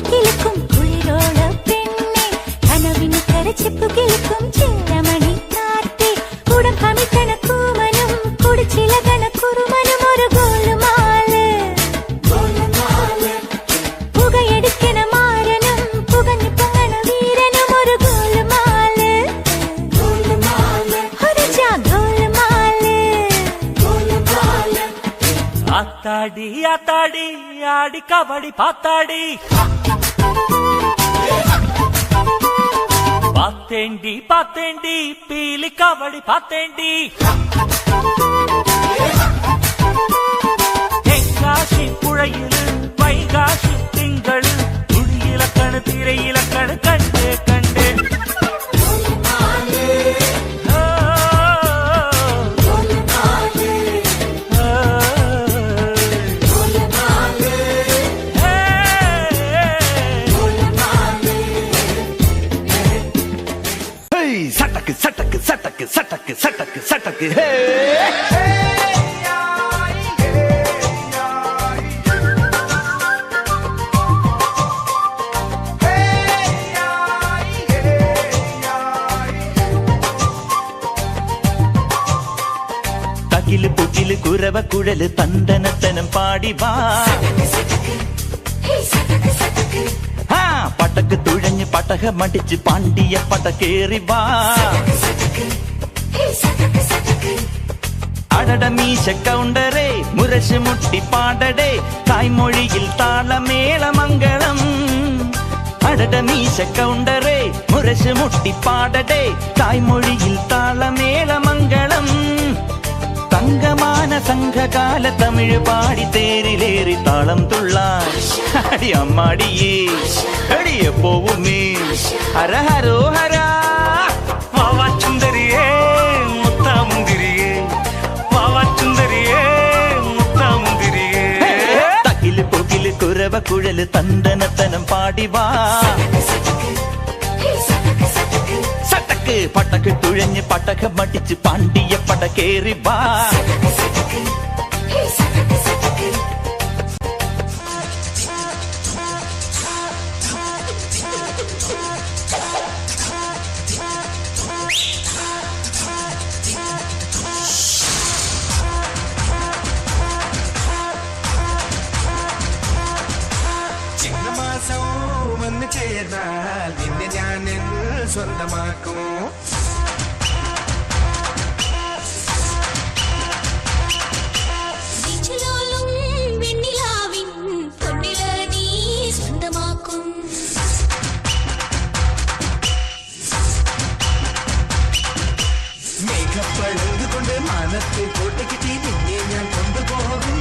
കിലക്കിലക്കും കുളിരോള പെണ്ണെ കനവിന് കരച്ചിപ്പു കിലക്കും ചില്ലമണി കാറ്റേ കൂടം കമിക്കണ കൂമനും കുടിച്ചിലകണ കുറുമനും ഒരു ഗോലുമാല് പുകയെടുക്കണ മാരനും പുകഞ്ഞു പൊങ്ങണ വീരനും ഒരു ഗോലുമാല് ഒരു ഗോലുമാല് ആത്താടി ആത്താടി ആടി കബഡി പാത്താടി പാത്തേണ്ടി പാത്തേണ്ടി പീലി കബഡി പാത്തേണ്ടി തെങ്കാശി പുഴയില് വൈകാശി തിങ്കള് തുടിയിലക്കണ് തിരയിലക്കണ് കണ്ട് കണ്ട് சட்டக்கு சட்டக்கு சட்டக்கு சட்டக்கு சட்டக்கு சட்டக்கு ஹே തകില് പുകില് കുരവ കുഴല് തന്തനത്തനം പാടി വാ പടക്ക് തുഴഞ്ഞ് പടക മടിച്ച് പാണ്ടിയ പടക്കേറി വാ അടട മീശ കൗണ്ടറേ മുരശ് മുട്ടി പാടടേ തായ്മൊഴിയിൽ താളമേളമംഗളം അടട മീശ കൗണ്ടറേ മുരശ് മുട്ടി പാടടേ തായ്മൊഴിയിൽ താളമേളമംഗളം തങ്കമാന സംഘകാല തമിഴ് പാടി തേരിലേറി താളം തുള്ളാൻ അടി അമ്മാടിയേ അടിയ പോവുമേ ഹര ഹരോ ഹരാ വാവാച്ചുന്തരിയേ മുത്താമുന്തിരിയേ വാവാച്ചുന്തരിയേ മുത്താമുന്തിരിയേ തകില് പൊകില് കുരവ കുഴല് തന്തനത്തനം പാടി വാ സട്ടക്ക് പട്ടക്ക് തുഴഞ്ഞ് പടക മടിച്ച് പാണ്ടിയ പടക്കേറി വാ വന്ന് ചേർന്നാൽ നിന്നെ ഞാൻ സ്വന്തമാക്കും മേഘപ്പഴുതുകൊണ്ട് മനത്തെ കോട്ടയ്ക്ക് നിന്നെ ഞാൻ കൊണ്ടുപോകും